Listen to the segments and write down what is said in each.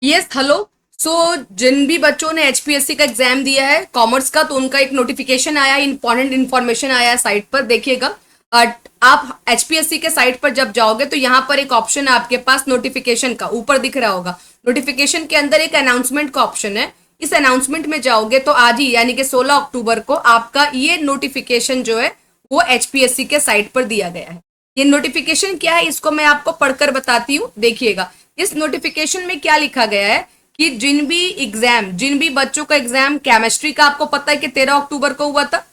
Yes hello. सो जिन भी बच्चों ने एचपीएससी का एग्जाम दिया है कॉमर्स का, तो उनका एक नोटिफिकेशन आया है, इंपॉर्टेंट इन्फॉर्मेशन आया है साइट पर, देखिएगा। आप एचपीएससी के साइट पर जब जाओगे तो यहाँ पर एक ऑप्शन है आपके पास नोटिफिकेशन का, ऊपर दिख रहा होगा। नोटिफिकेशन के अंदर एक अनाउंसमेंट का ऑप्शन है। इस अनाउंसमेंट में जाओगे तो आज ही यानी कि 16 अक्टूबर को आपका ये नोटिफिकेशन जो है वो एचपीएससी के साइट पर दिया गया है। ये नोटिफिकेशन क्या है इसको मैं आपको पढ़कर बताती हूँ, देखिएगा। इस नोटिफिकेशन में क्या लिखा गया है कि जिन भी बच्चों का एग्जाम केमिस्ट्री का आपको पता है कि 13 अक्टूबर को हुआ था,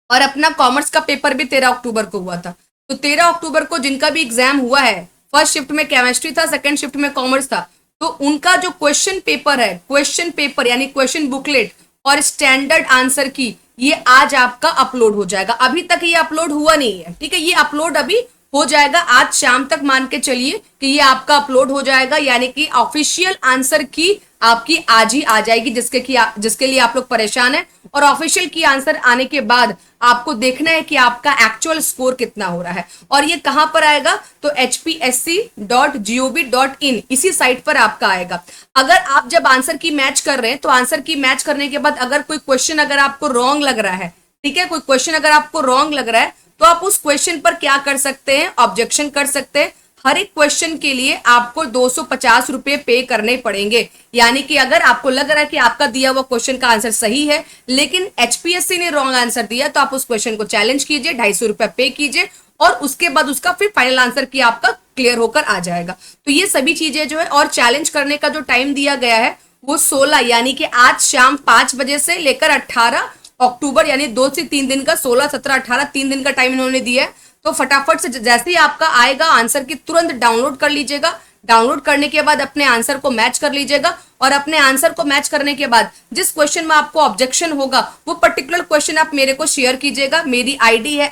और अपना कॉमर्स का पेपर भी 13 अक्टूबर को हुआ था। तो 13 अक्टूबर को जिनका भी एग्जाम हुआ है, फर्स्ट शिफ्ट में केमिस्ट्री था, सेकंड शिफ्ट में कॉमर्स था, तो उनका जो क्वेश्चन पेपर है, क्वेश्चन पेपर यानी क्वेश्चन बुकलेट और स्टैंडर्ड आंसर की, ये आज आपका अपलोड हो जाएगा। अभी तक ये अपलोड हुआ नहीं है, ठीक है। ये अपलोड अभी हो जाएगा आज शाम तक, मान के चलिए कि ये आपका अपलोड हो जाएगा, यानी कि ऑफिशियल आंसर की आपकी आज ही आ जाएगी, जिसके लिए आप लोग परेशान हैं। और ऑफिशियल की आंसर आने के बाद आपको देखना है कि आपका एक्चुअल स्कोर कितना हो रहा है, और ये कहां पर आएगा, तो hpsc.gov.in इसी साइट पर आपका आएगा। अगर आप जब आंसर की मैच कर रहे हैं तो आंसर की मैच करने के बाद अगर कोई क्वेश्चन अगर आपको रॉन्ग लग रहा है, ठीक है, कोई क्वेश्चन अगर आपको रॉन्ग लग रहा है तो आप उस क्वेश्चन पर क्या कर सकते हैं, ऑब्जेक्शन कर सकते हैं। हर एक क्वेश्चन के लिए आपको 250 रुपए पे करने पड़ेंगे। यानी कि अगर आपको लग रहा है कि आपका दिया हुआ क्वेश्चन का आंसर सही है लेकिन एचपीएससी ने रॉन्ग आंसर दिया, तो आप उस क्वेश्चन को चैलेंज कीजिए, 250 रुपए पे कीजिए, और उसके बाद उसका फिर फाइनल आंसर की आपका क्लियर होकर आ जाएगा। तो ये सभी चीजें जो है, और चैलेंज करने का जो टाइम दिया गया है वो 16 यानी कि आज शाम 5 बजे से लेकर 18 अक्टूबर यानी 2 से 3 दिन का, 16, 17, 18 3 दिन का टाइम इन्होंने दिया है। तो फटाफट से जैसे ही आपका आएगा आंसर की तुरंत डाउनलोड कर लीजिएगा। डाउनलोड करने के बाद अपने आंसर को मैच कर लीजिएगा, और अपने आंसर को मैच करने के बाद जिस क्वेश्चन में आपको ऑब्जेक्शन होगा वो पर्टिकुलर क्वेश्चन आप मेरे को शेयर कीजिएगा। मेरी आईडी है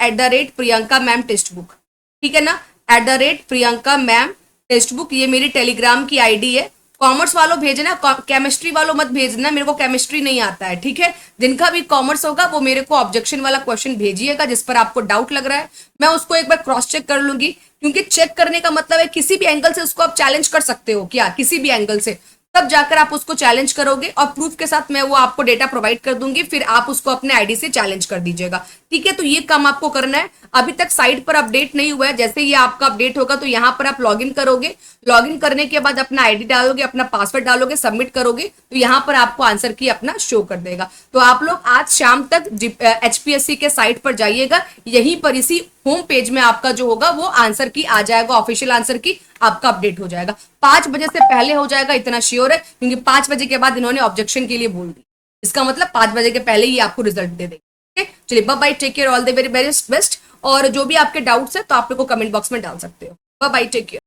@प्रियंका मैम टेक्स्ट बुक, ठीक है ना, @प्रियंका मैम टेक्स्ट बुक, ये मेरी टेलीग्राम की आईडी है। कॉमर्स वालों भेजना, केमिस्ट्री वालों मत भेजना, मेरे को केमिस्ट्री नहीं आता है, ठीक है। जिनका भी कॉमर्स होगा वो मेरे को ऑब्जेक्शन वाला क्वेश्चन भेजिएगा जिस पर आपको डाउट लग रहा है। मैं उसको एक बार क्रॉस चेक कर लूंगी, क्योंकि चेक करने का मतलब है किसी भी एंगल से उसको आप चैलेंज कर सकते हो क्या, किसी भी एंगल से, तब जाकर आप उसको चैलेंज करोगे, और प्रूफ के साथ मैं वो आपको डेटा प्रोवाइड कर दूंगी, फिर आप उसको अपने आईडी से चैलेंज कर दीजिएगा, ठीक है। तो ये काम आपको करना है। अभी तक साइट पर अपडेट नहीं हुआ है, जैसे ये आपका अपडेट होगा तो यहाँ पर आप लॉगिन करोगे। लॉगिन करने के बाद अपना आईडी डालोगे, अपना पासवर्ड डालोगे, सबमिट करोगे, तो यहाँ पर आपको आंसर की अपना शो कर देगा। तो आप लोग आज शाम तक एचपीएससी के साइट पर जाइएगा, यहीं पर इसी होम पेज में आपका जो होगा वो आंसर की आ जाएगा, ऑफिशियल आंसर की आपका अपडेट हो जाएगा। 5 बजे से पहले हो जाएगा, इतना श्योर है, क्योंकि 5 बजे के बाद इन्होंने ऑब्जेक्शन के लिए बोल दी। इसका मतलब 5 बजे के पहले ही आपको रिजल्ट दे देंगे, ठीक है। चलिए bye bye, take care, all the very best. और जो भी आपके डाउट्स है तो आप लोग को कमेंट बॉक्स में डाल सकते हो। Bye bye, take care.